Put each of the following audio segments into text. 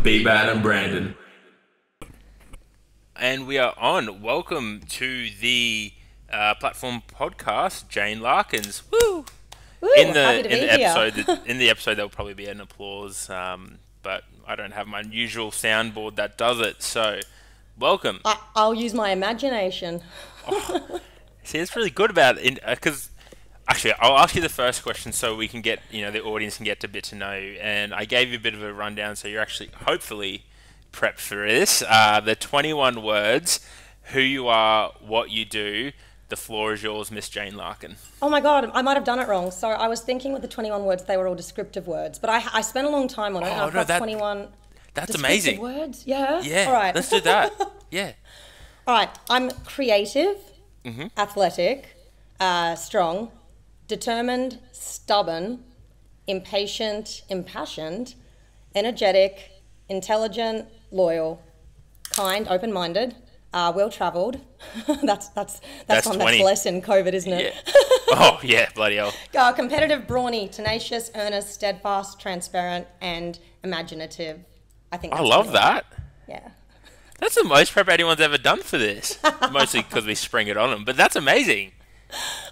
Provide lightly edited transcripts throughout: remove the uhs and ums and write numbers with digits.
Be Bad and Brandon. And we are on. Welcome to the platform podcast, Jane Larkins. Woo! Woo, In happy the to in be the here. episode there'll probably be an applause, but I don't have my usual soundboard that does it. So, welcome. I'll use my imagination. See, it's really good about it because actually, I'll ask you the first question so we can get the audience can get a bit to know you. And I gave you a bit of a rundown, so you're actually hopefully prepped for this. The 21 words, who you are, what you do. The floor is yours, Miss Jane Larkin. Oh my God, I might have done it wrong. So I was thinking with the 21 words, they were all descriptive words. But I spent a long time on it. And Oh I've no, got 21 that's descriptive amazing. words. Yeah? Yeah, All right. let's do that. Yeah. All right. I'm creative, athletic, strong, determined, stubborn, impatient, impassioned, energetic, intelligent, loyal, kind, open-minded, well-travelled. that's That's one 20. that's less in COVID, isn't it? Yeah. Oh yeah, bloody hell. Competitive, brawny, tenacious, earnest, steadfast, transparent, and imaginative. I think I that's love 21. that. Yeah. That's the most prep anyone's ever done for this. Mostly because we spring it on them, but that's amazing.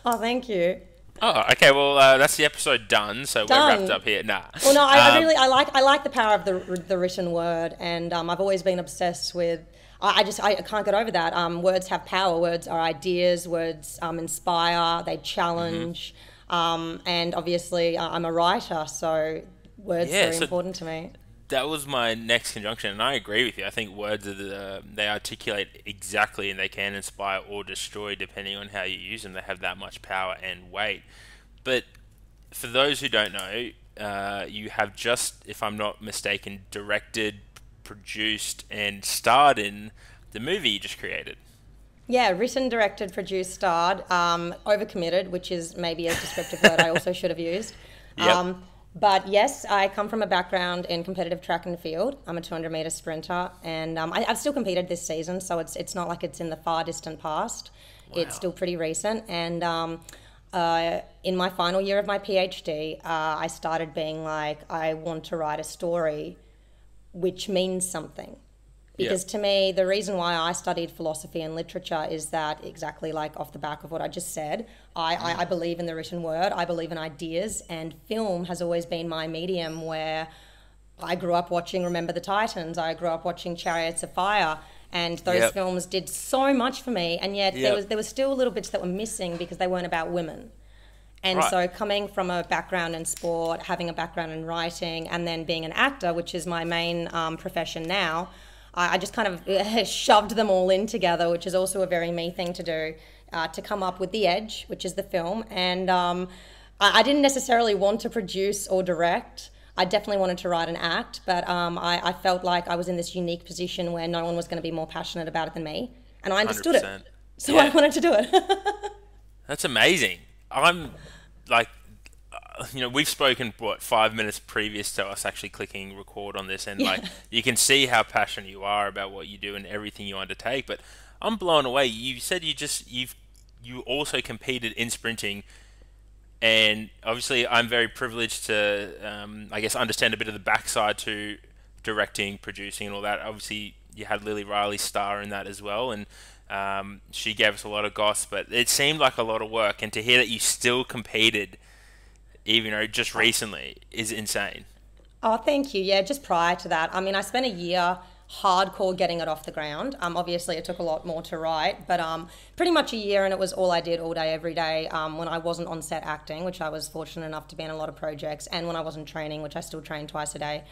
Oh, thank you. Oh, okay. Well, that's the episode done. So Done. we're wrapped up here. Nah. Well, no, I like the power of the written word, and I've always been obsessed with. I can't get over that. Words have power. Words are ideas. Words inspire. They challenge. And obviously, I'm a writer, so words are very important to me. That was my next conjunction, and I agree with you. I think words are they articulate exactly, and they can inspire or destroy depending on how you use them. They have that much power and weight. But for those who don't know, you have just, if I'm not mistaken, directed, produced, and starred in the movie you just created. Yeah, written, directed, produced, starred, overcommitted, which is maybe a descriptive word I also should have used. Yep. But yes, I come from a background in competitive track and field. I'm a 200-meter sprinter, and I've still competed this season, so it's not like it's in the far distant past. Wow. It's still pretty recent. And in my final year of my PhD, I started being like, I want to write a story which means something. Because to me, the reason why I studied philosophy and literature is that exactly like off the back of what I just said, I believe in the written word, I believe in ideas, and film has always been my medium where I grew up watching Remember the Titans, I grew up watching Chariots of Fire, and those films did so much for me, and yet there was still little bits that were missing because they weren't about women. And so coming from a background in sport, having a background in writing, and then being an actor, which is my main profession now, I just kind of shoved them all in together, which is also a very me thing to do, to come up with The Edge, which is the film. And I didn't necessarily want to produce or direct. I definitely wanted to write and act, but I felt like I was in this unique position where no one was going to be more passionate about it than me. And I understood 100%. it. So I wanted to do it. That's amazing. I'm like, we've spoken, 5 minutes previous to us actually clicking record on this, and like, you can see how passionate you are about what you do and everything you undertake, but I'm blown away. You said you also competed in sprinting, and obviously I'm very privileged to, I guess, understand a bit of the backside to directing, producing, and all that. Obviously, you had Lily Riley's star in that as well, and she gave us a lot of goss, but it seemed like a lot of work, and to hear that you still competed, even just recently, is insane. Oh, thank you. Yeah, just prior to that, I mean, I spent a year hardcore getting it off the ground. Obviously, it took a lot more to write, but pretty much a year, and it was all I did all day, every day, when I wasn't on set acting, which I was fortunate enough to be in a lot of projects, and when I wasn't training, which I still train twice a day.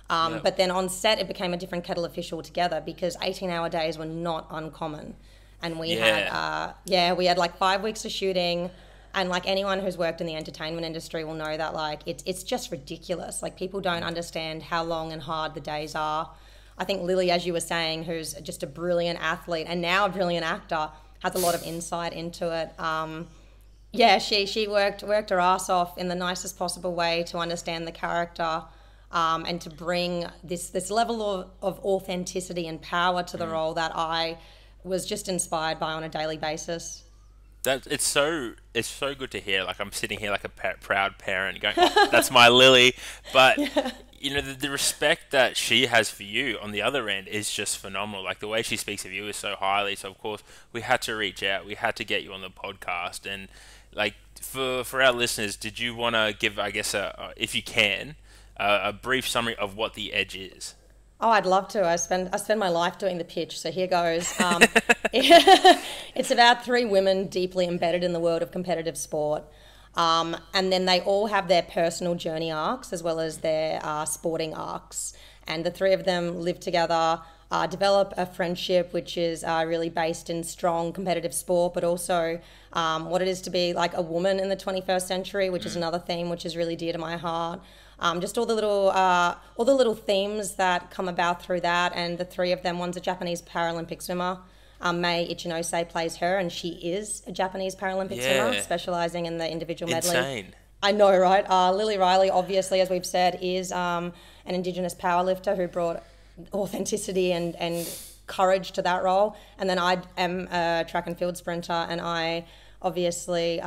But then on set, it became a different kettle of fish altogether because 18-hour days were not uncommon. And we had like 5 weeks of shooting. And like anyone who's worked in the entertainment industry will know that like it's just ridiculous. Like people don't understand how long and hard the days are. I think Lily, as you were saying, who's just a brilliant athlete and now a brilliant actor, has a lot of insight into it. She worked her ass off in the nicest possible way to understand the character, and to bring this level of authenticity and power to the role that I was just inspired by on a daily basis. That it's so good to hear. Like I'm sitting here like a proud parent going, oh, "That's my Lily." But Yeah. you know, the respect that she has for you on the other end is just phenomenal. Like the way she speaks of you is so highly. So of course we had to reach out. We had to get you on the podcast. And like for our listeners, did you want to give, I guess, if you can, a brief summary of what the Edge is? Oh, I'd love to. I spend my life doing the pitch, so here goes. It's about three women deeply embedded in the world of competitive sport. And then they all have their personal journey arcs as well as their sporting arcs. And the three of them live together, develop a friendship which is really based in strong competitive sport, but also what it is to be like a woman in the 21st century, which is another theme which is really dear to my heart. Just all the little themes that come about through that, and the three of them. One's a Japanese Paralympic swimmer. Mei Ichinose plays her, and she is a Japanese Paralympic swimmer, specialising in the individual medley. Insane. I know, right? Lily Riley, obviously, as we've said, is an Indigenous powerlifter who brought authenticity and courage to that role. And then I am a track and field sprinter, and I obviously,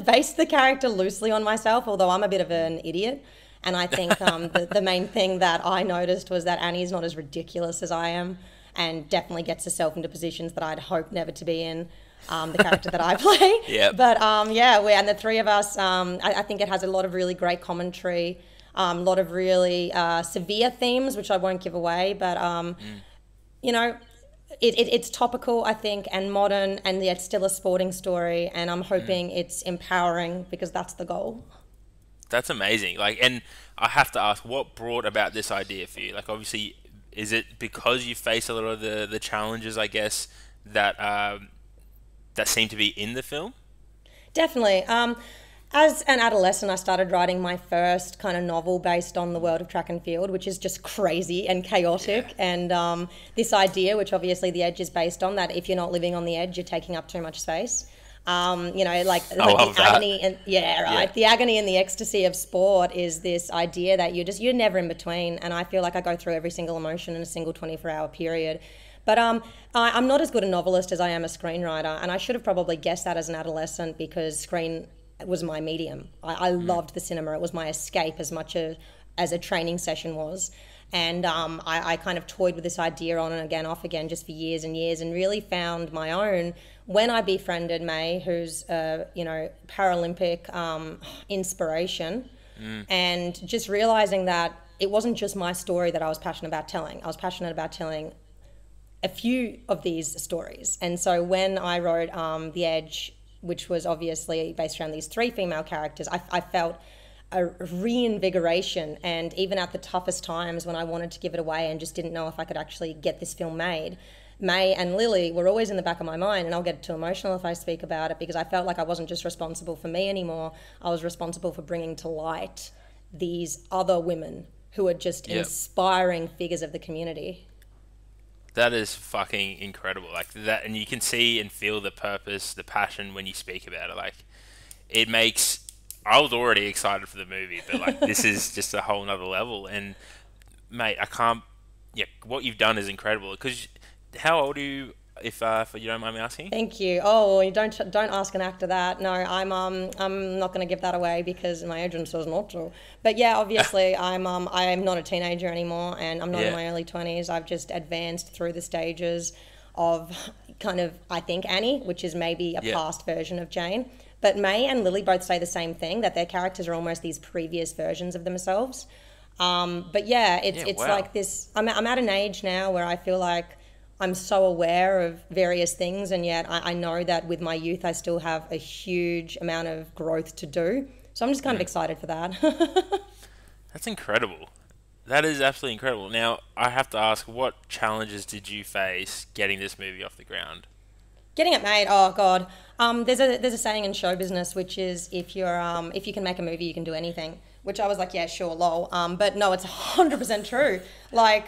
based the character loosely on myself, although I'm a bit of an idiot. And I think the main thing that I noticed was that Annie's not as ridiculous as I am, and definitely gets herself into positions that I'd hope never to be in, the character that I play. Yep. But and the three of us, I think it has a lot of really great commentary, a lot of really severe themes, which I won't give away, but it's topical, I think, and modern, and yet still a sporting story. And I'm hoping it's empowering, because that's the goal. That's amazing. Like, and I have to ask, what brought about this idea for you? Like, obviously, is it because you face a lot of the challenges, I guess, that that seem to be in the film? Definitely. As an adolescent, I started writing my first kind of novel based on the world of track and field, which is just crazy and chaotic. Yeah. And this idea, which obviously the Edge is based on, that if you're not living on the edge, you're taking up too much space. Like the agony and the agony and the ecstasy of sport is this idea that you're never in between. And I feel like I go through every single emotion in a single 24-hour period. But I'm not as good a novelist as I am a screenwriter, and I should have probably guessed that as an adolescent, because screen was my medium. I loved the cinema. It was my escape as much as a training session was. And I kind of toyed with this idea on and again, off again, just for years and years, and really found my own when I befriended Mei, who's Paralympic inspiration, and just realizing that it wasn't just my story that I was passionate about telling. I was passionate about telling a few of these stories. And so when I wrote The Edge, which was obviously based around these three female characters, I felt a reinvigoration. And even at the toughest times when I wanted to give it away and just didn't know if I could actually get this film made, Mei and Lily were always in the back of my mind, and I'll get too emotional if I speak about it, because I felt like I wasn't just responsible for me anymore. I was responsible for bringing to light these other women who are just inspiring figures of the community. That is fucking incredible. Like that, and you can see and feel the purpose, the passion when you speak about it. Like, it makes... I was already excited for the movie, but like this is just a whole nother level. And mate, I can't... Yeah, what you've done is incredible. Because how old are you, if you don't mind me asking? Thank you. Oh, you don't ask an actor that. No, I'm not going to give that away because my agent says not to. But yeah, obviously I'm not a teenager anymore, and I'm not in my early 20s. I've just advanced through the stages of kind of, I think, Annie, which is maybe a past version of Jane. But Mei and Lily both say the same thing, that their characters are almost these previous versions of themselves. But yeah, it's like this. I'm at an age now where I feel like I'm so aware of various things, and yet I know that with my youth I still have a huge amount of growth to do. So I'm just kind of excited for that. That's incredible. That is absolutely incredible. Now, I have to ask, what challenges did you face getting this movie off the ground? Getting it made, oh god. There's a saying in show business, which is if you can make a movie, you can do anything. Which I was like, yeah, sure, lol. But no, it's 100% true. Like,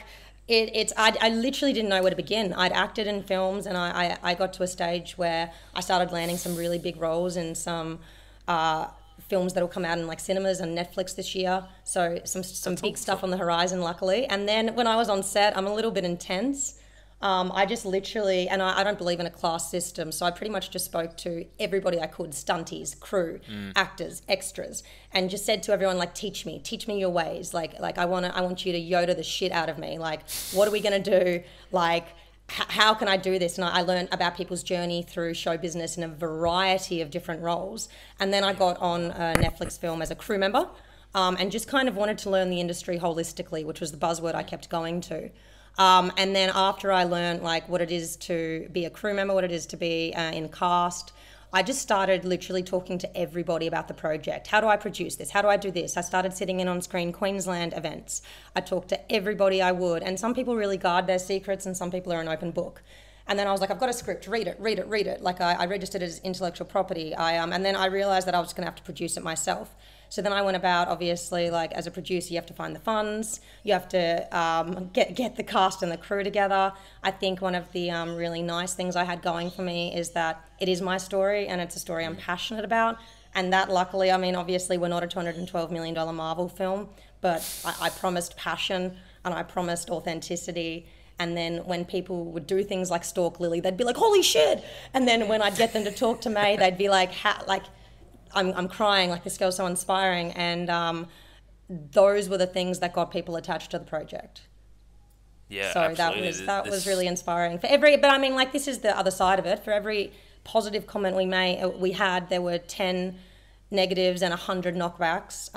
I literally didn't know where to begin. I'd acted in films, and I got to a stage where I started landing some really big roles in some films that will come out in like cinemas and Netflix this year. So some big stuff on the horizon, luckily. And then when I was on set, I'm a little bit intense. I just literally, and I don't believe in a class system, so I pretty much just spoke to everybody I could, stunties, crew, actors, extras, and just said to everyone, like, teach me your ways. Like I want you to Yoda the shit out of me. Like, what are we gonna do? Like, how can I do this? And I learned about people's journey through show business in a variety of different roles. And then I got on a Netflix film as a crew member, and just kind of wanted to learn the industry holistically, which was the buzzword I kept going to. And then after I learned like what it is to be a crew member, what it is to be in cast, I just started literally talking to everybody about the project. How do I produce this? How do I do this? I started sitting in on screen Queensland events. I talked to everybody I would. And some people really guard their secrets and some people are an open book. And then I was like, I've got a script, read it. Like I registered it as intellectual property. And then I realized that I was going to have to produce it myself. So then I went about, obviously, like as a producer, you have to find the funds, you have to get the cast and the crew together. I think one of the really nice things I had going for me is that it is my story and it's a story I'm passionate about. And that luckily, I mean, obviously we're not a $212 million Marvel film, but I promised passion and I promised authenticity. And then when people would do things like stalk Lily, they'd be like, holy shit. And then when I'd get them to talk to May, they'd be like, I'm crying, like this girl's so inspiring. And those were the things that got people attached to the project. Yeah, so absolutely. that was really inspiring for every, but I mean, like, this is the other side of it. For every positive comment we had, there were 10 negatives and 100 knockbacks.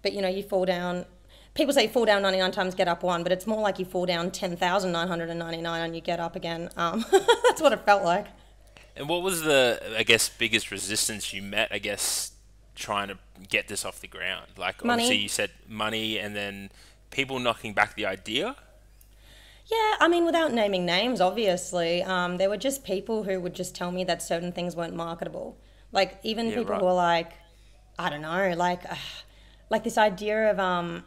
But you know, you fall down, people say you fall down 99 times, get up one, but it's more like you fall down 10,999 and you get up again. That's what it felt like. And what was the, I guess, biggest resistance you met, I guess, trying to get this off the ground? Like, Money. Obviously you said money and then people knocking back the idea? Yeah, I mean, without naming names, obviously, there were just people who would just tell me that certain things weren't marketable. Like, even people who were like, I don't know, like this idea of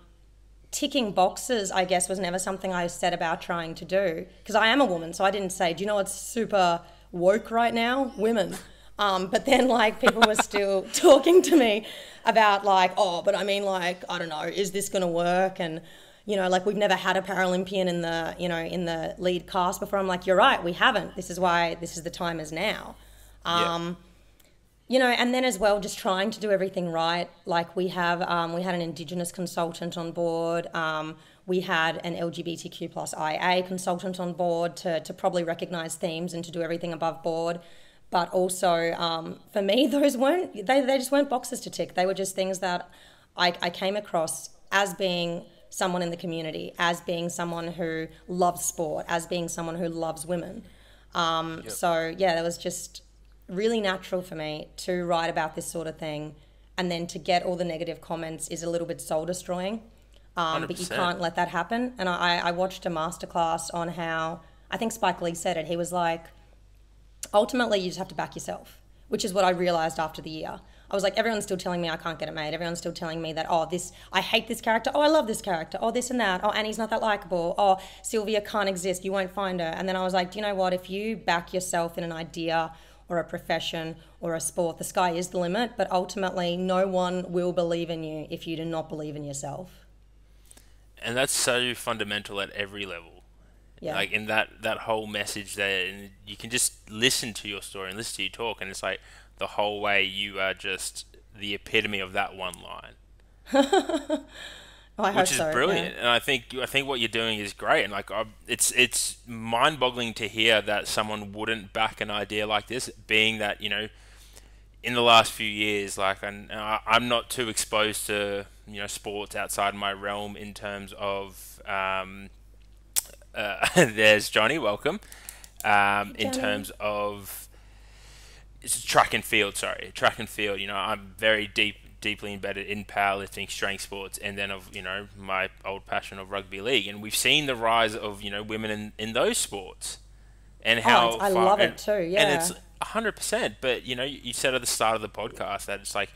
ticking boxes, I guess, was never something I set about trying to do. Because I am a woman, so I didn't say, do you know what's super woke right now? Women. But then, like, people were still talking to me about, like, oh, but I mean, like, I don't know, is this going to work? And, you know, like, we've never had a Paralympian in the, you know, in the lead cast before. I'm like, you're right, we haven't. This is why this is the time is now. You know, and then as well, just trying to do everything right. Like, we had an Indigenous consultant on board. We had an LGBTQ plus IA consultant on board to probably recognise themes and to do everything above board. But also, for me, those weren't, they just weren't boxes to tick. They were just things that I came across as being someone in the community, as being someone who loves sport, as being someone who loves women. So, yeah, that was just really natural for me to write about this sort of thing. And then to get all the negative comments is a little bit soul destroying. But you can't let that happen. And I watched a masterclass on how, I think Spike Lee said it, he was like, ultimately you just have to back yourself, which is what I realised after the year. I was like, everyone's still telling me I can't get it made. Everyone's still telling me that, oh, this, I hate this character. Oh, I love this character. Oh, this and that. Oh, Annie's not that likeable. Oh, Sylvia can't exist. You won't find her. And then I was like, do you know what? If you back yourself in an idea or a profession or a sport, the sky is the limit. But ultimately, no one will believe in you if you do not believe in yourself. And that's so fundamental at every level. Yeah. Like, in that whole message there, and you can just listen to your story and listen to you talk, and it's like the whole way you are just the epitome of that one line. I hope which is so, brilliant. yeah. And I think what you're doing is great. And like, it's mind-boggling to hear that someone wouldn't back an idea like this, being that, you know, in the last few years, like, and I'm not too exposed to, you know, sports outside my realm in terms of there's Johnny, welcome. In terms of it's track and field, you know, I'm very deeply embedded in powerlifting, strength sports, and then of, you know, my old passion of rugby league. And we've seen the rise of, you know, women in those sports and how I love it too, yeah. And it's 100%, but you know, you said at the start of the podcast that it's like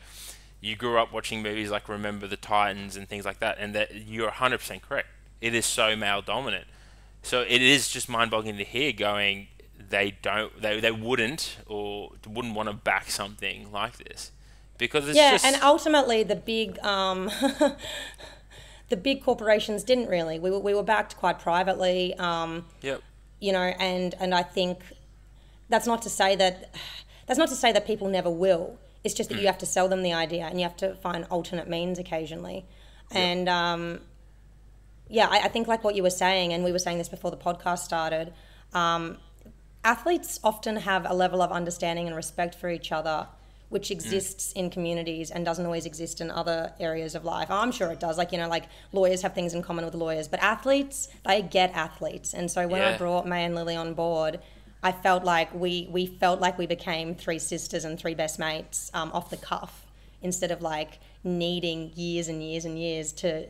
you grew up watching movies like Remember the Titans and things like that, and that you're 100% correct. It is so male dominant. So it is just mind-boggling to hear going, they wouldn't want to back something like this. Because it's just... and ultimately the big the big corporations didn't really. We were backed quite privately. Yep. and I think that's not to say that people never will. It's just that you have to sell them the idea, and you have to find alternate means occasionally. And I think like what you were saying, and we were saying this before the podcast started, athletes often have a level of understanding and respect for each other which exists in communities and doesn't always exist in other areas of life. I'm sure it does. Like, like lawyers have things in common with lawyers, but athletes, they get athletes. And so when I brought May and Lily on board, I felt like we felt like we became three sisters and three best mates off the cuff, instead of like needing years and years and years to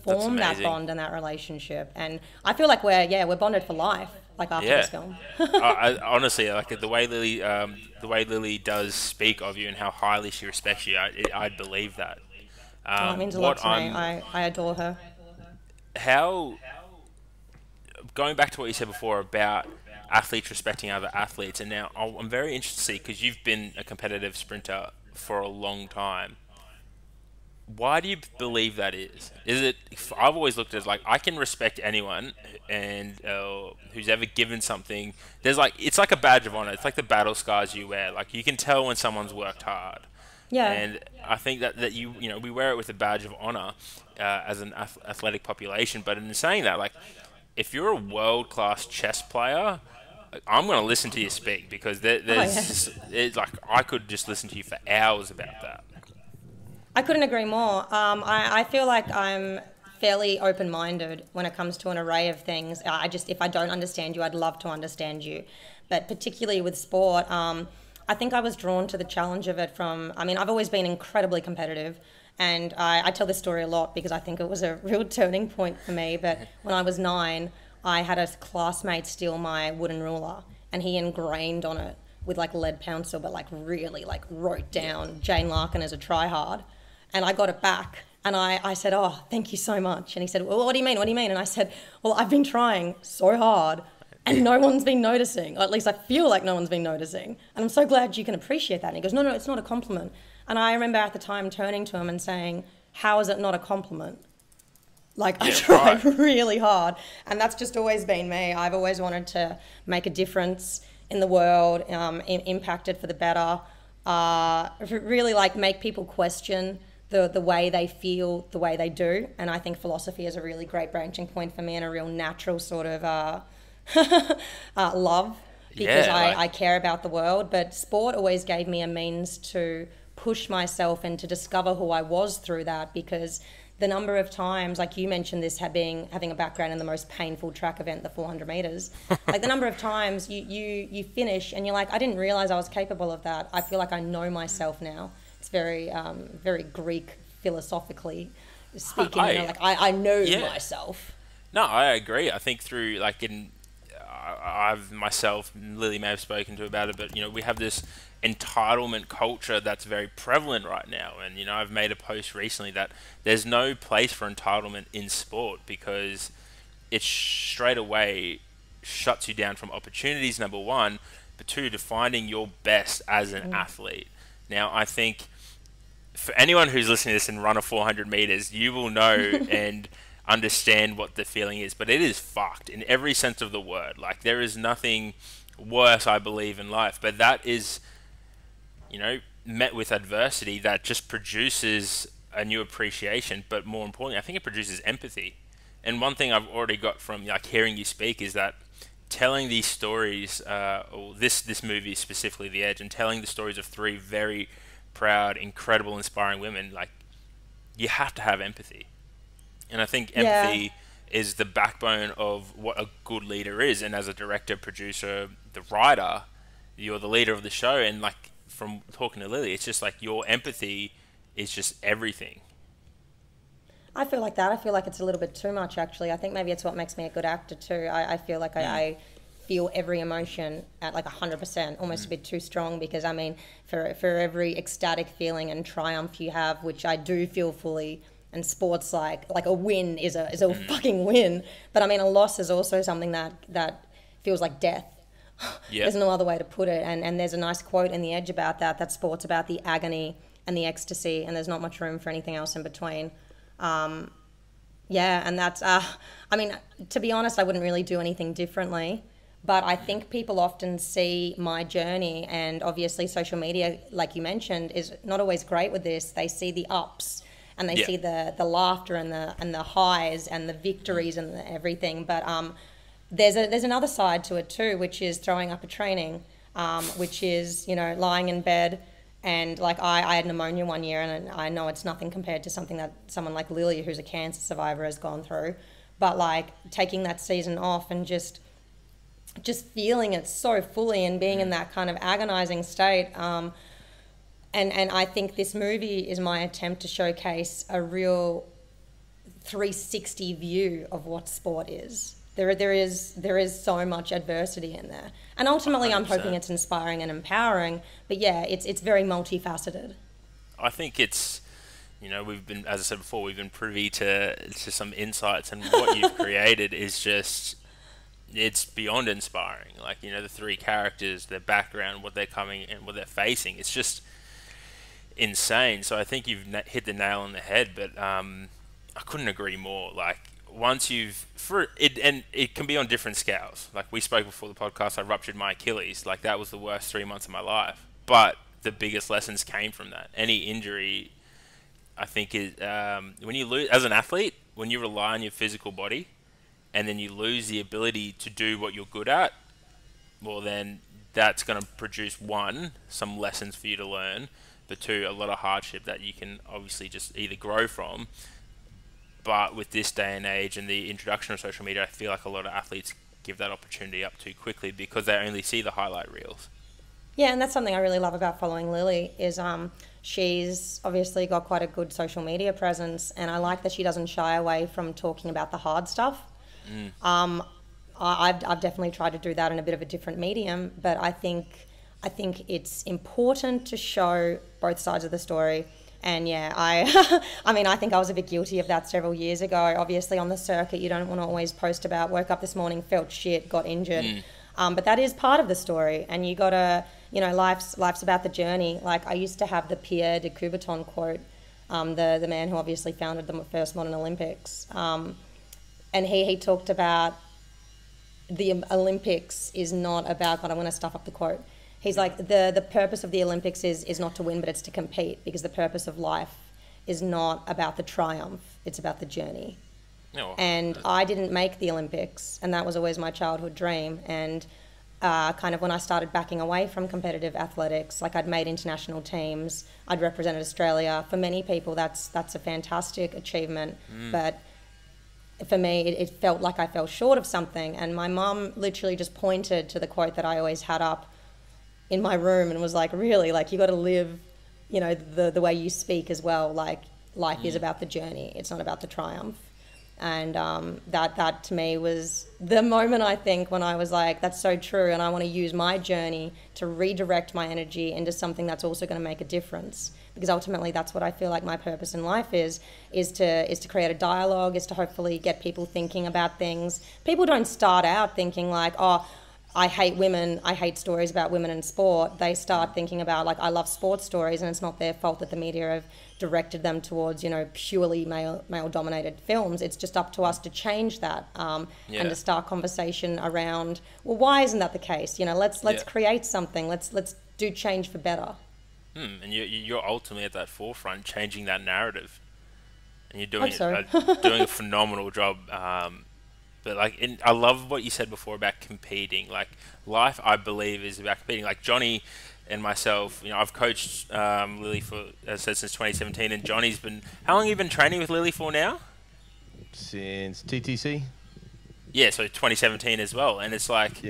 form that bond and that relationship. And I feel like we're bonded for life, like after this film. I honestly, like the way Lily does speak of you and how highly she respects you, I believe that. It means a lot to me. I adore her. Going back to what you said before about athletes respecting other athletes, and now I'm very interested to see, because you've been a competitive sprinter for a long time. Why do you believe that is? Is it? I've always looked at it as like, I can respect anyone and who's ever given something. It's like a badge of honor. It's like the battle scars you wear. Like, you can tell when someone's worked hard. Yeah. And I think that we wear it with a badge of honor as an athletic population. But in saying that, like, if you're a world-class chess player, I'm going to listen to you speak, because it's like, I could just listen to you for hours about that. I couldn't agree more. I feel like I'm fairly open-minded when it comes to an array of things. If I don't understand you, I'd love to understand you. But particularly with sport, I think I was drawn to the challenge of it I've always been incredibly competitive. And I tell this story a lot because I think it was a real turning point for me. But when I was 9, I had a classmate steal my wooden ruler, and he ingrained on it with like lead pencil, but like really like wrote down Jane Larkin as a tryhard. And I got it back, and I said, "Oh, thank you so much." And he said, "Well, what do you mean? What do you mean?" And I said, "Well, I've been trying so hard, and no one's been noticing. Or at least I feel like no one's been noticing. And I'm so glad you can appreciate that." And he goes, No, it's not a compliment." And I remember at the time turning to him and saying, "How is it not a compliment? Like, I tried really hard." And that's just always been me. I've always wanted to make a difference in the world, impact it for the better, really like make people question the way they feel, the way they do. And I think philosophy is a really great branching point for me, and a real natural sort of love, because I care about the world. But sport always gave me a means to push myself and to discover who I was through that, because the number of times, like you mentioned this, having a background in the most painful track event, the 400 meters, like the number of times you finish and you're like, I didn't realize I was capable of that. I feel like I know myself now. It's very, very Greek philosophically speaking. I know myself. No, I agree. I think through I've myself, Lily may have spoken to about it, but we have this entitlement culture that's very prevalent right now. And I've made a post recently that there's no place for entitlement in sport, because it straight away shuts you down from opportunities, number one, but two, to finding your best as an athlete. Now, I think for anyone who's listening to this and run a 400 meters, you will know and understand what the feeling is, but it is fucked in every sense of the word. Like, there is nothing worse, I believe, in life, but that is, met with adversity that just produces a new appreciation. But more importantly, I think it produces empathy. And one thing I've already got from hearing you speak is that telling these stories, or this movie specifically, The Edge, and telling the stories of three very proud, incredible, inspiring women, like, you have to have empathy. And I think empathy is the backbone of what a good leader is. And as a director, producer, the writer, you're the leader of the show. And like, from talking to Lily, it's just like your empathy is just everything. I feel like that. I feel like it's a little bit too much, actually. I think maybe it's what makes me a good actor too. I feel like I feel every emotion at like 100%, almost a bit too strong, because I mean, for every ecstatic feeling and triumph you have, which I do feel fully, and sports like a win is a fucking win, but I mean, a loss is also something that feels like death. There's no other way to put it. And there's a nice quote in The Edge about that sport's about the agony and the ecstasy, and there's not much room for anything else in between. And that's, I mean, to be honest, I wouldn't really do anything differently. But I think people often see my journey, and obviously social media, like you mentioned, is not always great with this. They see the ups and they see the laughter and the highs and the victories and everything. But there's another side to it too, which is throwing up a training, which is, you know, lying in bed. And like I had pneumonia one year, and I know it's nothing compared to something that someone like Lily, who's a cancer survivor, has gone through. But like taking that season off and just feeling it so fully and being in that kind of agonizing state. And I think this movie is my attempt to showcase a real 360 view of what sport is. There is so much adversity in there. And ultimately 100%. I'm hoping it's inspiring and empowering, but yeah, it's very multifaceted. I think it's, you know, we've been, as I said before, we've been privy to some insights, and what you've created is just, it's beyond inspiring. Like, you know, the three characters, their background, what they're coming and what they're facing, it's just insane. So I think you've hit the nail on the head, but I couldn't agree more. Like, once you've, and it can be on different scales. Like we spoke before the podcast, I ruptured my Achilles. Like, that was the worst 3 months of my life. But the biggest lessons came from that. Any injury, I think, is when you lose, as an athlete, when you rely on your physical body, and then you lose the ability to do what you're good at, well, then that's going to produce, one, some lessons for you to learn, but two, a lot of hardship that you can obviously just either grow from. But with this day and age and the introduction of social media, I feel like a lot of athletes give that opportunity up too quickly because they only see the highlight reels. Yeah, and that's something I really love about following Lily is she's obviously got quite a good social media presence, and I like that she doesn't shy away from talking about the hard stuff. I've definitely tried to do that in a bit of a different medium, but I think it's important to show both sides of the story. And yeah, I mean, I think I was a bit guilty of that several years ago. Obviously on the circuit, you don't want to always post about woke up this morning, felt shit, got injured. But that is part of the story, and you gotta, you know, life's about the journey. Like, I used to have the Pierre de Coubertin quote, the man who obviously founded the first modern Olympics. And he talked about the Olympics is not about, God, I'm going to stuff up the quote. He's like, the purpose of the Olympics is not to win, but it's to compete, because the purpose of life is not about the triumph, it's about the journey. Oh, and I didn't make the Olympics, and that was always my childhood dream. And kind of when I started backing away from competitive athletics, like I'd made international teams, I'd represented Australia. For many people, that's a fantastic achievement, but for me, it felt like I fell short of something. And my mum literally just pointed to the quote that I always had up in my room and was like, really, like, you got to live, you know, the way you speak as well. Like, life is about the journey. It's not about the triumph. And that to me was the moment, I think, when I was like, that's so true. And I want to use my journey to redirect my energy into something that's also going to make a difference. Because ultimately that's what I feel like my purpose in life is to create a dialogue, is to hopefully get people thinking about things. People don't start out thinking like, oh, I hate women, I hate stories about women in sport. They start thinking about, like, I love sports stories, and it's not their fault that the media have directed them towards, you know, purely male-dominated films. It's just up to us to change that and to start conversation around, well, why isn't that the case? You know, let's create something. Let's do change for better. And you're ultimately at that forefront, changing that narrative, and you're doing doing a phenomenal job. But like, I love what you said before about competing. Like, life, I believe, is about competing. Like Johnny and myself, you know, I've coached Lily for, as I said, since 2017, and Johnny's been. How long have you been training with Lily for now? Since TTC. Yeah, so 2017 as well, and it's like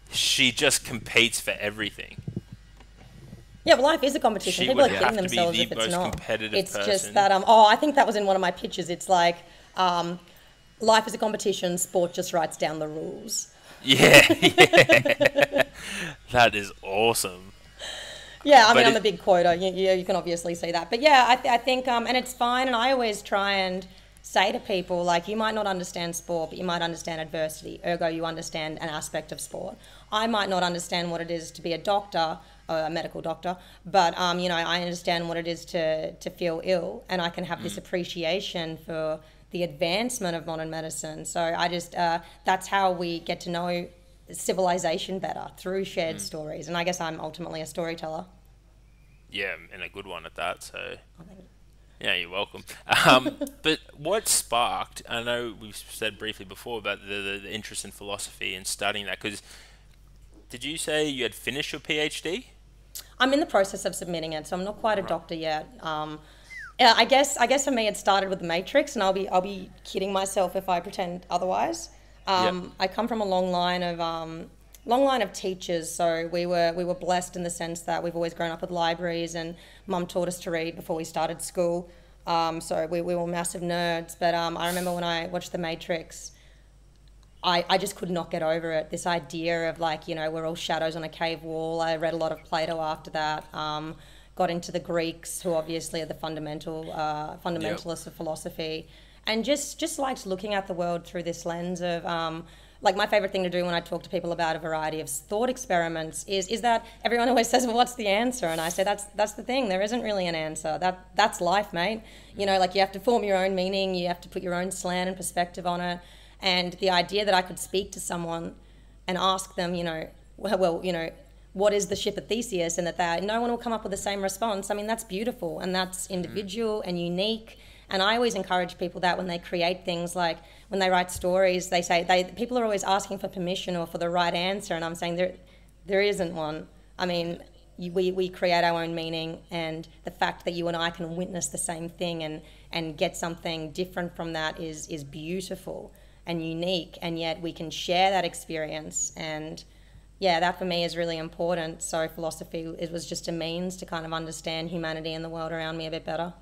she just competes for everything. Yeah, but life is a competition. People are kidding themselves if it's not. It's just that, I think that was in one of my pitches. It's like, life is a competition, sport just writes down the rules. Yeah. That is awesome. Yeah, I mean, I'm a big quoter. You can obviously see that. But yeah, I think, and it's fine, and I always try and say to people, like, you might not understand sport, but you might understand adversity. Ergo, you understand an aspect of sport. I might not understand what it is to be a doctor, a medical doctor, but you know, I understand what it is to feel ill, and I can have this appreciation for the advancement of modern medicine. So I just that's how we get to know civilization better through shared stories. And I guess I'm ultimately a storyteller. Yeah, and a good one at that. So, I think. yeah, you're welcome. But what sparked? I know we've said briefly before about the interest in philosophy and studying that. Because did you say you had finished your PhD? I'm in the process of submitting it, so I'm not quite a doctor yet. Yeah, I guess for me it started with the Matrix, and I'll be kidding myself if I pretend otherwise. I come from a long line of teachers, so we were blessed in the sense that we've always grown up with libraries, and Mum taught us to read before we started school. So we were massive nerds. But I remember when I watched The Matrix, I just could not get over it. This idea of like, we're all shadows on a cave wall. I read a lot of Plato after that. Got into the Greeks, who obviously are the fundamentalists of philosophy, and just liked looking at the world through this lens of like my favorite thing to do when I talk to people about a variety of thought experiments is that everyone always says, well, what's the answer? And I say, that's the thing. There isn't really an answer. That's life, mate. Like you have to form your own meaning. You have to put your own slant and perspective on it. And the idea that I could speak to someone and ask them, what is the ship of Theseus, and that no one will come up with the same response. I mean, that's beautiful, and that's individual and unique. And I always encourage people that when they create things, like when they write stories, they say people are always asking for permission or for the right answer, and I'm saying there isn't one. I mean, we create our own meaning, and the fact that you and I can witness the same thing and get something different from that is beautiful and unique, and yet we can share that experience. And yeah, that for me is really important. So philosophy, it was just a means to kind of understand humanity and the world around me a bit better.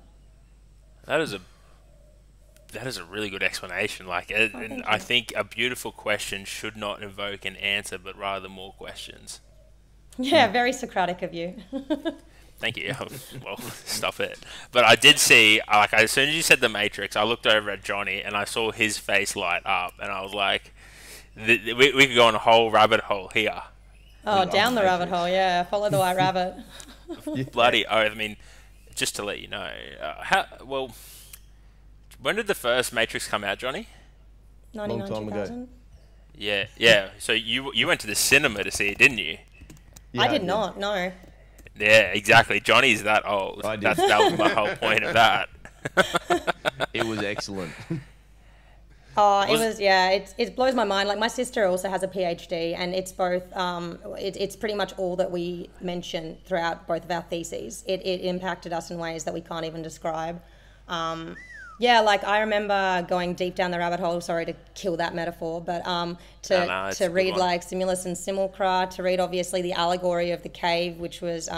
That is a really good explanation. And I think a beautiful question should not invoke an answer, but rather more questions. Yeah, very Socratic of you. Thank you. Well, stop it. But I did see, as soon as you said The Matrix, I looked over at Johnny and I saw his face light up, and I was like, we could go on a whole rabbit hole here. Oh, down the rabbit hole, yeah. Follow the white rabbit. Bloody oath. I mean, just to let you know, when did the first Matrix come out, Johnny? 99, Long time 2000. Yeah. So you went to the cinema to see it, didn't you? Yeah, I did not, no. Yeah, exactly. Johnny's that old. I did. That was my whole point of that. It was excellent. Oh, it blows my mind. Like my sister also has a PhD, and it's both, it's pretty much all that we mention throughout both of our theses. It impacted us in ways that we can't even describe. Like I remember going deep down the rabbit hole, sorry to kill that metaphor, but to read like Simulus and Simulacra, to read obviously the allegory of the cave, which was,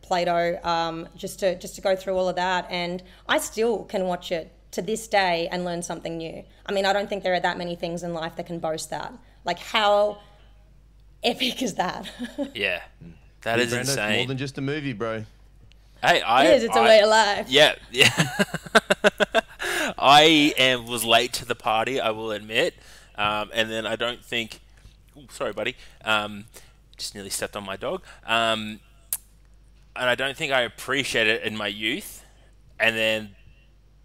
Plato, just to go through all of that. And I still can watch it to this day and learn something new. I mean, I don't think there are that many things in life that can boast that. Like, how epic is that? Yeah, that is Brando, insane. More than just a movie, bro. Hey, it's a way of life. Yeah. I was late to the party, I will admit, and then I don't think. Ooh, sorry, buddy. Just nearly stepped on my dog. And I don't think I appreciated it in my youth, and then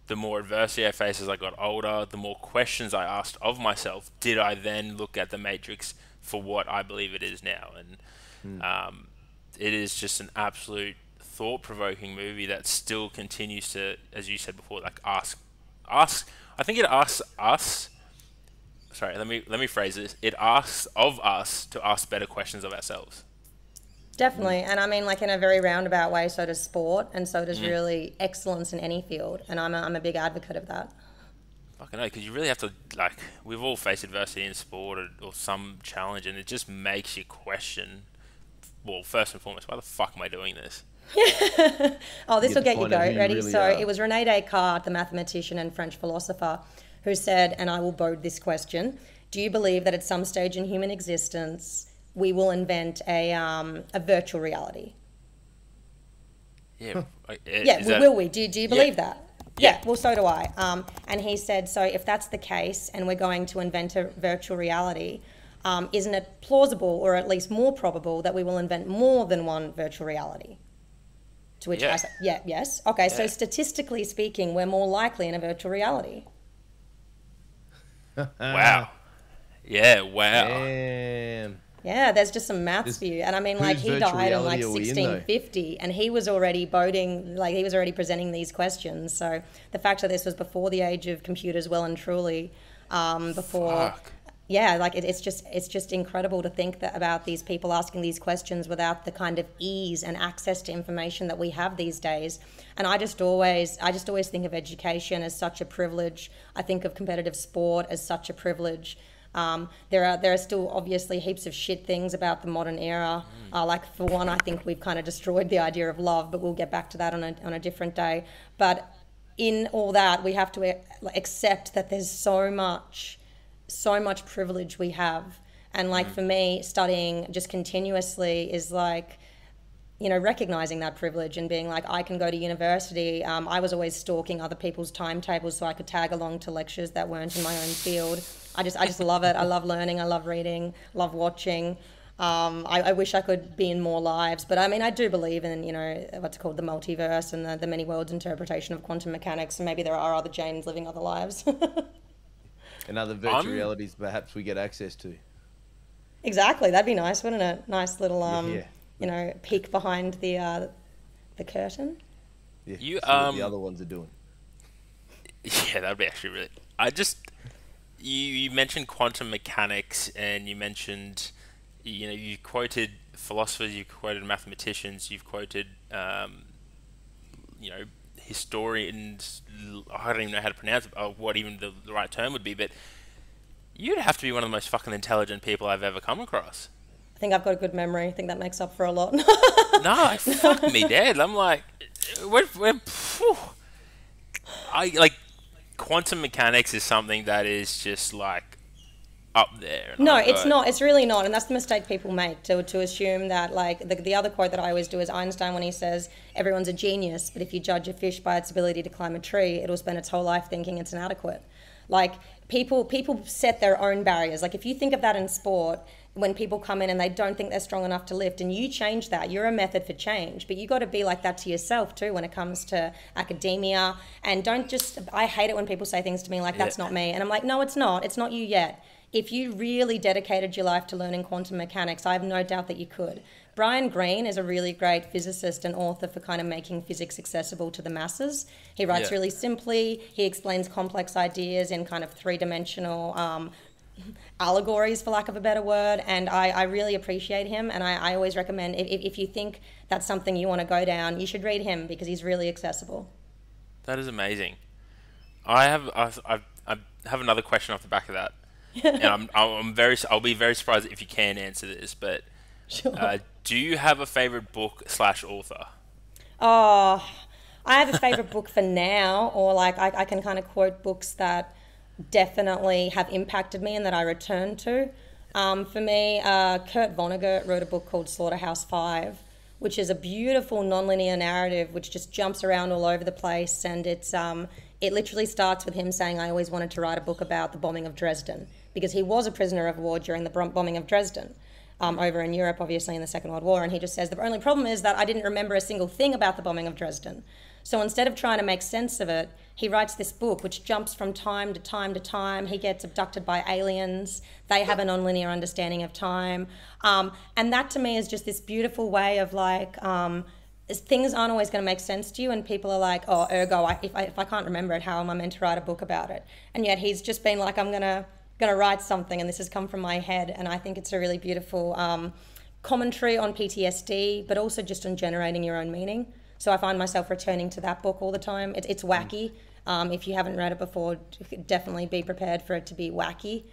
the more adversity I faced as I got older, the more questions I asked of myself, did I then look at The Matrix for what I believe it is now? And it is just an absolute thought-provoking movie that still continues to, as you said before, like ask. I think it asks us. Sorry, let me phrase this. It asks of us to ask better questions of ourselves. Definitely. And I mean, like in a very roundabout way, so does sport, and so does really excellence in any field. And I'm a big advocate of that. Fucking no, because you really have to, like, we've all faced adversity in sport or some challenge, and it just makes you question, well, first and foremost, why the fuck am I doing this? Oh, this will get you find out who go. you Ready? really So are. it was Rene Descartes, the mathematician and French philosopher, who said, and I will bode this question, do you believe that at some stage in human existence we will invent a virtual reality? Yeah. Will we? Do you believe that? Yeah. Well, so do I. And he said, so if that's the case and we're going to invent a virtual reality, isn't it plausible, or at least more probable, that we will invent more than one virtual reality? To which I said, yes. Okay, so statistically speaking, we're more likely in a virtual reality. Wow. Yeah, wow. Damn. Yeah, there's just some maths for you. And I mean, like, whose he virtual died in like reality are we in, though? 1650 and he was already boating, like, he was already presenting these questions. So the fact that this was before the age of computers, well and truly, before. Fuck. Yeah, like it's just incredible to think that about these people asking these questions without the kind of ease and access to information that we have these days. And I just always think of education as such a privilege. I think of competitive sport as such a privilege. There are still obviously heaps of shit things about the modern era. Like, for one, I think we've kind of destroyed the idea of love, but we'll get back to that on a different day. But in all that, we have to accept that there's so much privilege we have. And like, for me, studying just continuously is like, you know, recognizing that privilege and being like, I can go to university. I was always stalking other people's timetables so I could tag along to lectures that weren't in my own field. I just love it. I love learning. I love reading, love watching. I wish I could be in more lives, but I mean, I do believe in, you know, what's called the multiverse and the many worlds interpretation of quantum mechanics. And maybe there are other Janes living other lives. And other virtual realities perhaps we get access to. Exactly, that'd be nice, wouldn't it? Nice little, Yeah. you know, peek behind the curtain. Yeah. You, see what the other ones are doing. Yeah, that'd be actually really. You mentioned quantum mechanics, and you mentioned, you know, you quoted philosophers, you quoted mathematicians, you've quoted, you know, historians. I don't even know how to pronounce it, or what even the right term would be, but you'd have to be one of the most fucking intelligent people I've ever come across. I think I've got a good memory. I think that makes up for a lot. No, fuck me dead. I'm like, phew. I like, quantum mechanics is something that is just like up there. No, it's not. It's really not. And that's the mistake people make, to assume that, like, the other quote that I always do is Einstein when he says, everyone's a genius, but if you judge a fish by its ability to climb a tree, it'll spend its whole life thinking it's inadequate. Like, people set their own barriers. Like, if you think of that in sport, when people come in and they don't think they're strong enough to lift, and you change that, you're a method for change. But you got to be like that to yourself too when it comes to academia. And don't just, I hate it when people say things to me like, that's not me. And I'm like, no, it's not. It's not you yet. If you really dedicated your life to learning quantum mechanics, I have no doubt that you could. Brian Greene is a really great physicist and author for kind of making physics accessible to the masses. He writes really simply. He explains complex ideas in kind of three-dimensional allegories, for lack of a better word. And I really appreciate him. And I always recommend, if you think that's something you want to go down, you should read him because he's really accessible. That is amazing. I have another question off the back of that. And I'll be very surprised if you can answer this, but Sure. Do you have a favorite book / author? Oh, I have a favorite book for now, or like I can kind of quote books that definitely have impacted me and that I return to. For me, Kurt Vonnegut wrote a book called Slaughterhouse-Five, which is a beautiful nonlinear narrative which just jumps around all over the place, and it literally starts with him saying, I always wanted to write a book about the bombing of Dresden, because he was a prisoner of war during the bombing of Dresden, over in Europe, obviously, in the Second World War. And he just says, the only problem is that I didn't remember a single thing about the bombing of Dresden. So instead of trying to make sense of it, he writes this book which jumps from time to time to time. He gets abducted by aliens. They have a nonlinear understanding of time. And that to me is just this beautiful way of like, things aren't always going to make sense to you, and people are like, oh, ergo, if I can't remember it, how am I meant to write a book about it? And yet he's just been like, I'm gonna write something, and this has come from my head. And I think it's a really beautiful commentary on PTSD, but also just on generating your own meaning. So I find myself returning to that book all the time. It's wacky. If you haven't read it before, definitely be prepared for it to be wacky.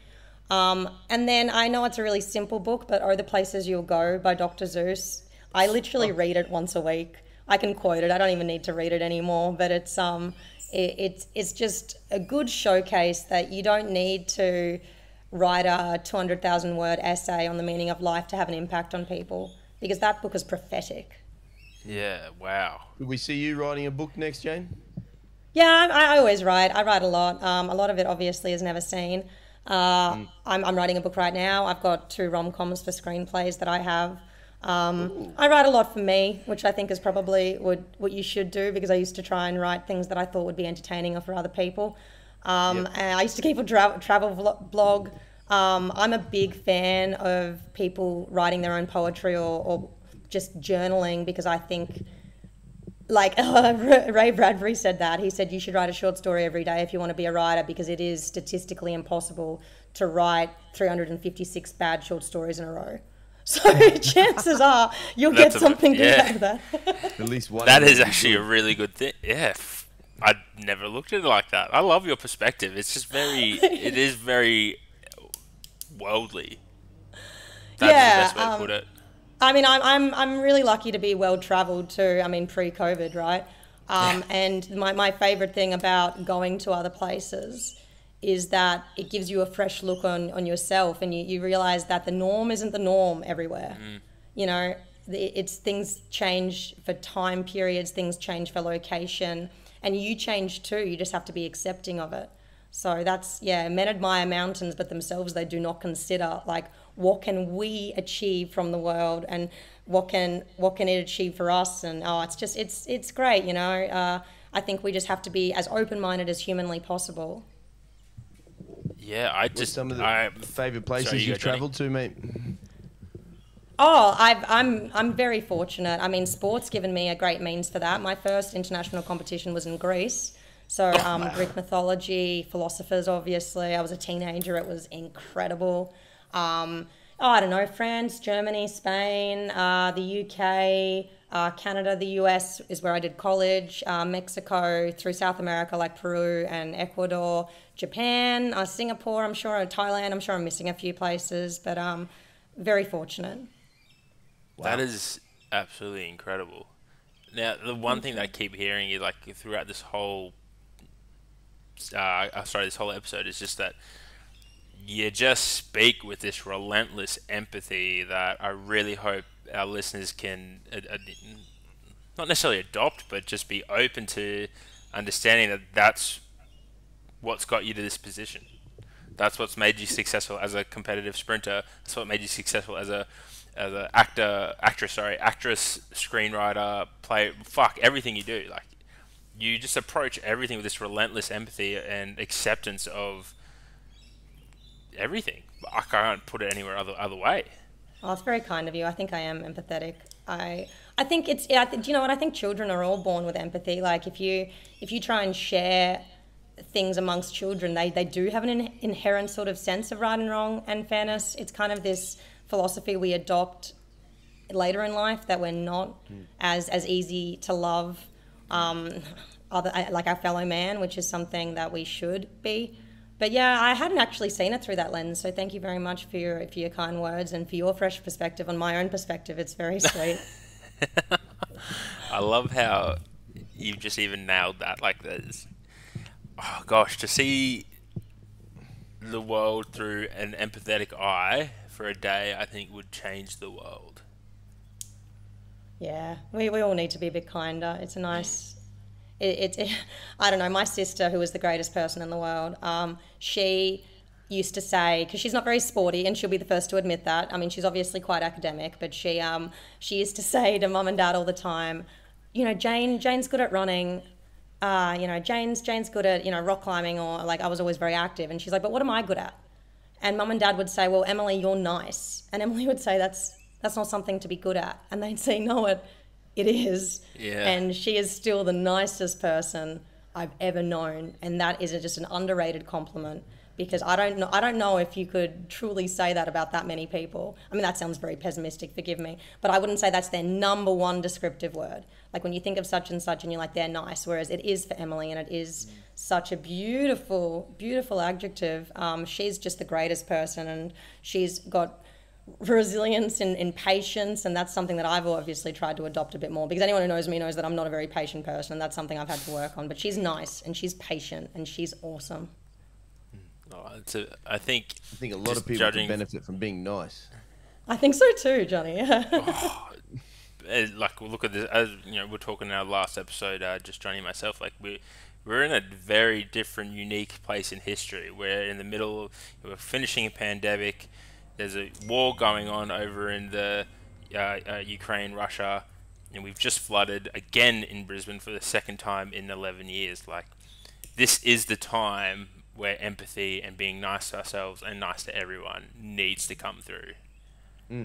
And then I know it's a really simple book, but Oh, the Places You'll Go by Dr. Seuss. I literally read it once a week. I can quote it. I don't even need to read it anymore. But it's just a good showcase that you don't need to write a 200,000 word essay on the meaning of life to have an impact on people, because that book is prophetic. Yeah, wow. Could we see you writing a book next, Jane? Yeah, I always write. I write a lot. A lot of it obviously is never seen. I'm writing a book right now. I've got 2 rom-coms for screenplays that I have. I write a lot for me, which I think is probably what you should do, because I used to try and write things that I thought would be entertaining or for other people. And I used to keep a travel blog. I'm a big fan of people writing their own poetry or just journaling, because I think, like, Ray Bradbury said that. He said you should write a short story every day if you want to be a writer, because it is statistically impossible to write 356 bad short stories in a row. So chances are you'll get something good out of that. At least one. That is actually a really good thing. Yeah. I'd never looked at it like that. I love your perspective. It's just it is very worldly. That's the best way to put it. I mean, I'm really lucky to be well traveled too. I mean, pre-COVID, right? And my favorite thing about going to other places is that it gives you a fresh look on yourself, and you realize that the norm isn't the norm everywhere. You know, things change for time periods, things change for location, and you change too. You just have to be accepting of it. So that's, men admire mountains, but themselves they do not consider, like, what can we achieve from the world, and what can it achieve for us? And it's great, you know. I think we just have to be as open-minded as humanly possible. Yeah, What's some of the favorite places you've traveled to, mate? Oh, I'm very fortunate. I mean, sport's given me a great means for that. My first international competition was in Greece. So Greek mythology, philosophers, obviously. I was a teenager. It was incredible. I don't know, France, Germany, Spain, the UK, Canada, the US is where I did college, Mexico, through South America like Peru and Ecuador, Japan, Singapore, I'm sure, Thailand. I'm sure I'm missing a few places, but very fortunate. Wow. That is absolutely incredible. Now, the one thing that I keep hearing is, like, throughout this whole this whole episode, is just that you just speak with this relentless empathy that I really hope our listeners can not necessarily adopt, but just be open to understanding that that's what's got you to this position. That's what's made you successful as a competitive sprinter. That's what made you successful as a actress, screenwriter, player. Fuck everything you do. Like, you just approach everything with this relentless empathy and acceptance of everything. I can't put it anywhere other way. Oh, it's very kind of you. I think I am empathetic. I think do you know what? I think children are all born with empathy. Like, if you try and share things amongst children, they do have an inherent sort of sense of right and wrong and fairness. It's kind of this philosophy we adopt later in life, that we're not as easy to love like our fellow man, which is something that we should be. But yeah, I hadn't actually seen it through that lens, so thank you very much for your kind words and for your fresh perspective on my own perspective. It's very sweet. I love how you've just even nailed that. Like, there's, oh gosh, to see the world through an empathetic eye for a day, I think would change the world. Yeah, we all need to be a bit kinder. It's a nice... I don't know, my sister, who was the greatest person in the world, she used to say, because she's not very sporty, and she'll be the first to admit that. I mean, she's obviously quite academic, but she used to say to mum and dad all the time, you know, Jane's good at running, you know, Jane's good at, you know, rock climbing, or, like, I was always very active. And she's like, but what am I good at? And mum and dad would say, well, Emily, you're nice. And Emily would say, that's not something to be good at. And they'd say, no, it is. Yeah. And she is still the nicest person I've ever known. And that is just an underrated compliment, because I don't know if you could truly say that about that many people. I mean, that sounds very pessimistic, forgive me, but I wouldn't say that's their number one descriptive word. Like, when you think of such and such and you're like, they're nice, whereas it is for Emily, and it is such a beautiful, beautiful adjective. She's just the greatest person, and she's got resilience and patience, and that's something that I've obviously tried to adopt a bit more, because anyone who knows me knows that I'm not a very patient person, and that's something I've had to work on. But she's nice, and she's patient, and she's awesome. Oh, I think a lot of people can benefit from being nice. I think so too, Johnny. Like, look at this, as you know, we're talking in our last episode, just Johnny and myself, like, we're in a very different, unique place in history. We're in the middle, we're finishing a pandemic. There's a war going on over in the Ukraine, Russia, and we've just flooded again in Brisbane for the second time in 11 years. Like, this is the time where empathy and being nice to ourselves and nice to everyone needs to come through.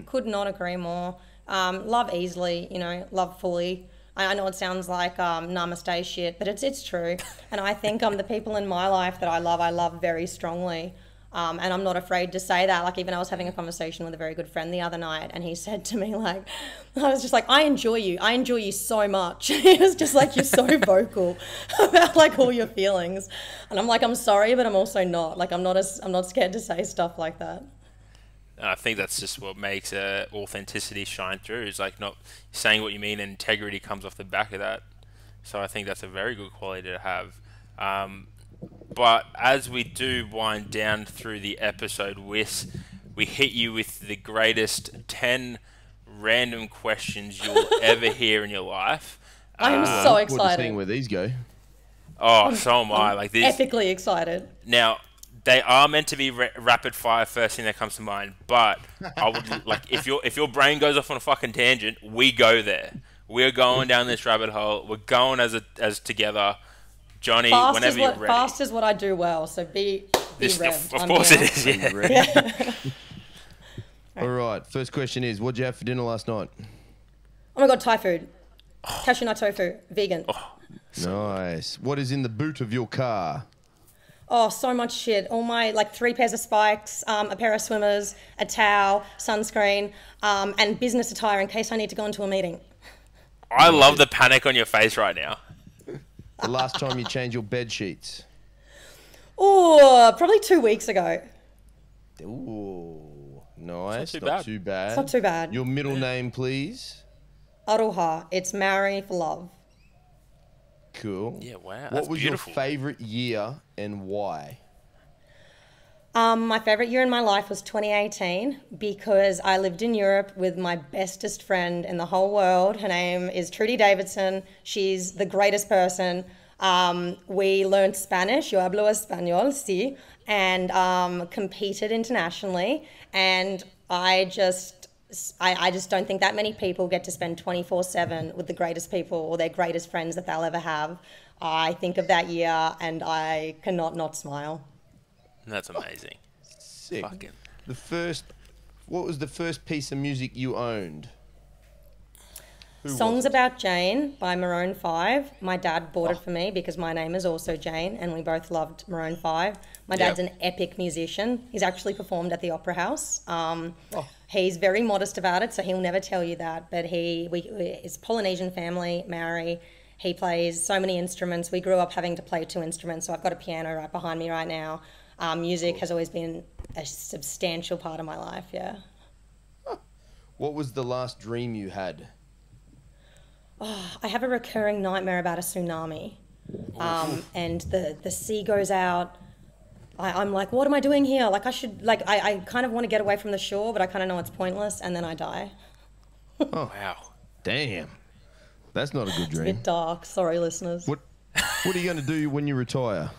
Could not agree more. Love easily, love fully. I know it sounds like namaste shit, but it's true. And I think the people in my life that I love very strongly. And I'm not afraid to say that. Like, even I was having a conversation with a very good friend the other night, and he said to me, like, I was just like, I enjoy you so much. He was just like, you're so vocal about like all your feelings. And I'm like, I'm sorry, but I'm also not. Like, I'm not scared to say stuff like that. I think that's just what makes authenticity shine through. Is like not saying what you mean, and integrity comes off the back of that. So I think that's a very good quality to have. But as we do wind down through the episode, we hit you with the greatest 10 random questions you'll ever hear in your life. I'm so excited. What to see where these go. Oh, so am I. Like these, epically excited. Now, they are meant to be rapid fire, first thing that comes to mind. But I would like if your brain goes off on a fucking tangent, we go there. We're going down this rabbit hole. We're going as together. Johnny, whenever you're ready. Fast is what I do well, so be revved. Of course it is, yeah. Yeah. All right, first question is, what did you have for dinner last night? Oh my God, Thai food. Cashew nut tofu, vegan. Oh, Nice. What is in the boot of your car? Oh, so much shit. All my, 3 pairs of spikes, a pair of swimmers, a towel, sunscreen, and business attire in case I need to go into a meeting. I love the panic on your face right now. The last time you changed your bed sheets? Oh, probably 2 weeks ago. Ooh, nice. It's Not too bad. It's not too bad. Your middle name, please? Aroha. It's Maori for love. Cool. Yeah, wow. That's What was beautiful. your favourite year and why? My favourite year in my life was 2018 because I lived in Europe with my bestest friend in the whole world. Her name is Trudy Davidson. She's the greatest person. We learned Spanish, yo hablo español, sí, and competed internationally. And I just don't think that many people get to spend 24/7 with the greatest people or their greatest friends that they'll ever have. I think of that year and I cannot not smile. That's amazing. Sick. Fucking. What was the first piece of music you owned? Songs About Jane by Maroon 5. My dad bought it for me because my name is also Jane and we both loved Maroon 5. My dad's an epic musician. He's actually performed at the Opera House. He's very modest about it, so he'll never tell you that. But it's Polynesian family, Maori. He plays so many instruments. We grew up having to play 2 instruments, so I've got a piano right behind me right now. Music has always been a substantial part of my life, yeah. What was the last dream you had? I have a recurring nightmare about a tsunami. And the sea goes out. I'm like, what am I doing here? Like, I kind of want to get away from the shore, but I kind of know it's pointless, and then I die. Oh, Wow. damn. That's not a good It's a dream. bit dark. Sorry, listeners. What are you going to do when you retire?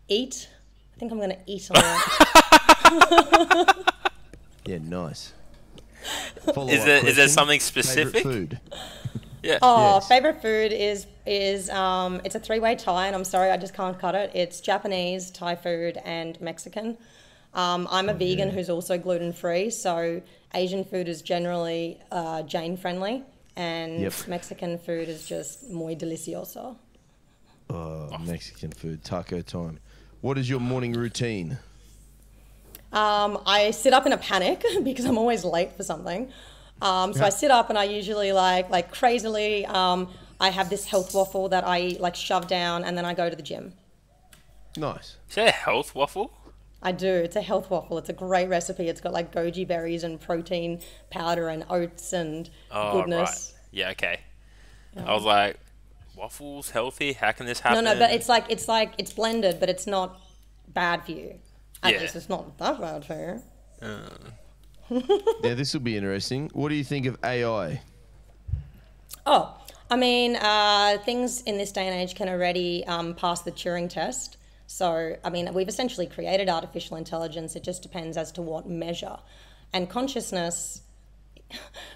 Eat. I think I'm going to eat a lot. Yeah, nice. Is there something specific? Favorite food? Yeah. Oh, Yes. favorite food is it's a 3-way tie, and I'm sorry, I just can't cut it. It's Japanese, Thai food, and Mexican. I'm a vegan who's also gluten-free, so Asian food is generally Jane-friendly, and Mexican food is just muy delicioso. Oh, Mexican food, taco time. What is your morning routine? I sit up in a panic because I'm always late for something. So I sit up and I usually like crazily, I have this health waffle that I shove down and then I go to the gym. Nice. Is that a health waffle? I do. It's a health waffle. It's a great recipe. It's got like goji berries and protein powder and oats and goodness. Right. Yeah, okay. I was like, waffles, healthy? How can this happen? No, but it's blended, but it's not bad for you. At least it's not that bad for you. Yeah, this will be interesting. What do you think of AI? Oh, I mean, things in this day and age can already pass the Turing test. So, I mean, we've essentially created artificial intelligence. It just depends as to what measure. And consciousness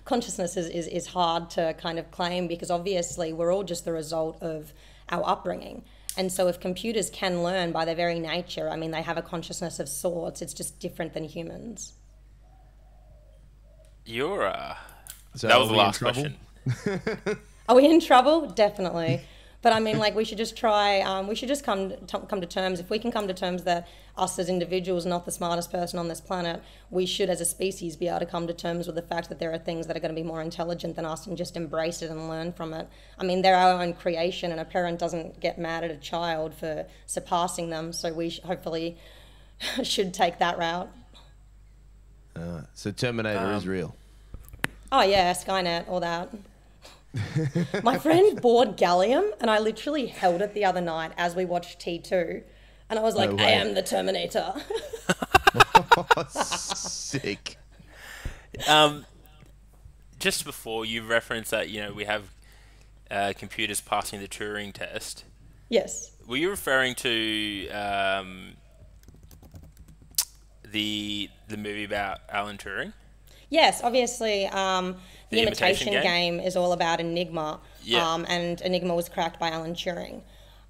is hard to kind of claim because obviously we're all just the result of our upbringing. And so if computers can learn by their very nature, I mean, they have a consciousness of sorts. It's just different than humans. You're So that are was the we in last trouble? question. Are we in trouble? Definitely. But I mean, like, we should just try, we should just come to terms. If we can come to terms that us as individuals are not the smartest person on this planet, we should as a species be able to come to terms with the fact that there are things that are going to be more intelligent than us and just embrace it and learn from it. I mean, they're our own creation, and a parent doesn't get mad at a child for surpassing them. So we hopefully should take that route. So Terminator is real. Oh yeah, Skynet, all that. My friend bought Gallium, and I literally held it the other night as we watched T2, and I was like, I am the Terminator. Sick. Just before you referenced that, we have computers passing the Turing test. Yes. Were you referring to the movie about Alan Turing? Yes, obviously, the Imitation Game? Game is all about Enigma, Yeah. and Enigma was cracked by Alan Turing.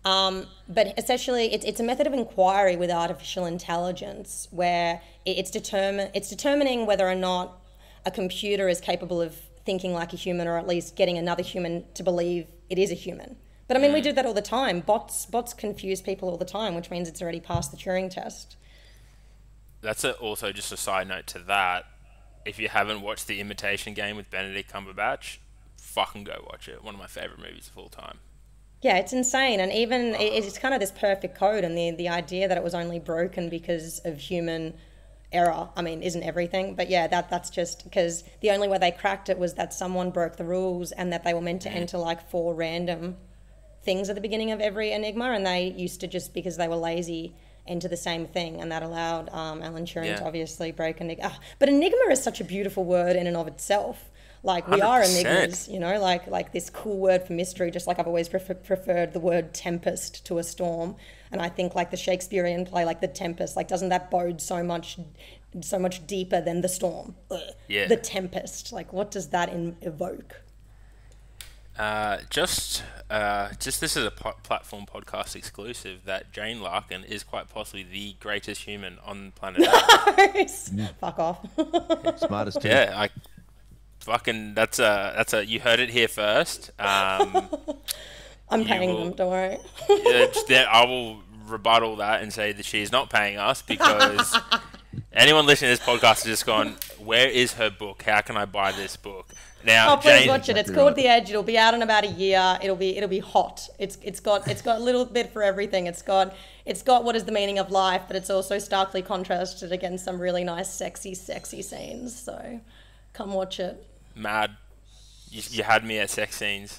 But essentially, it's a method of inquiry with artificial intelligence where it's determining whether or not a computer is capable of thinking like a human, or at least getting another human to believe it is a human. But I mean, we do that all the time. Bots confuse people all the time, which means it's already passed the Turing test. That's also just a side note to that. If you haven't watched The Imitation Game with Benedict Cumberbatch, fucking go watch it. One of my favourite movies of all time. Yeah, it's insane. And even it's kind of this perfect code, and the idea that it was only broken because of human error, I mean, isn't everything. But yeah, that's just because the only way they cracked it was that someone broke the rules, and that they were meant to enter like 4 random things at the beginning of every Enigma, and they used to, just because they were lazy, enter the same thing, and that allowed Alan Turing to obviously break Enigma. But Enigma is such a beautiful word in and of itself. Like, we 100%. are enigmas, like this cool word for mystery, just like I've always preferred the word tempest to a storm. And I think like the Shakespearean play, like The Tempest, like doesn't that bode so much deeper than the storm? Yeah. The Tempest, like what does that evoke? Just this is a platform podcast exclusive that Jane Larkin is quite possibly the greatest human on planet Earth. Fuck off. Smartest too. Yeah, that's a you heard it here first. I'm paying them, don't worry. I will rebuttal that and say that she is not paying us, because anyone listening to this podcast has just gone, where is her book? How can I buy this book? Now, oh, please Jane, watch it. It's called The Edge. It'll be out in about a year. It'll be hot. It's got a little bit for everything. It's got what is the meaning of life, but it's also starkly contrasted against some really nice, sexy scenes. So, come watch it. Mad. You had me at sex scenes.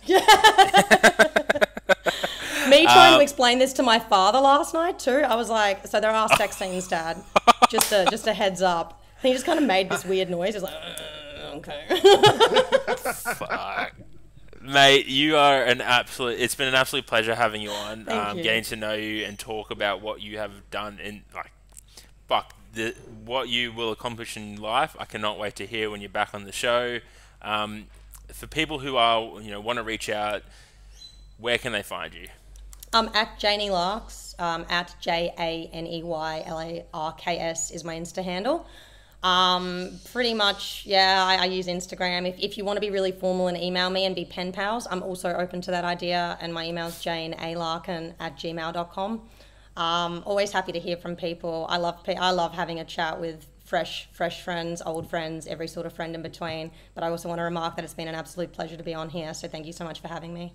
Me trying to explain this to my father last night too. I was like, so there are sex scenes, Dad. Just a heads up. And he just kind of made this weird noise. He was like, okay. Fuck. Mate, you are it's been an absolute pleasure having you on. Thank you. Getting to know you and talk about what you have done in, what you will accomplish in life. I cannot wait to hear when you're back on the show. For people who want to reach out, where can they find you? At Janie Larks, at JANEYLARKS is my Insta handle. Pretty much, yeah, I use Instagram. If you want to be really formal and email me and be pen pals, I'm also open to that idea, and my email is janealarkin@gmail.com. Always happy to hear from people. I love having a chat with fresh friends, old friends, every sort of friend in between. But I also want to remark that it's been an absolute pleasure to be on here, so thank you so much for having me.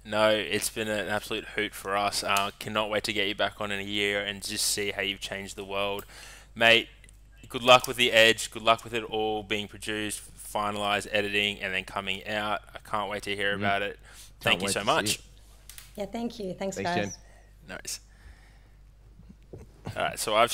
No, it's been an absolute hoot for us. Cannot wait to get you back on in a year and just see how you've changed the world. Mate, good luck with The Edge. Good luck with it all being produced, finalised, editing, and then coming out. I can't wait to hear about it. Thank you so much. Yeah, thank you. Thanks guys. Jen. Nice. All right, so I've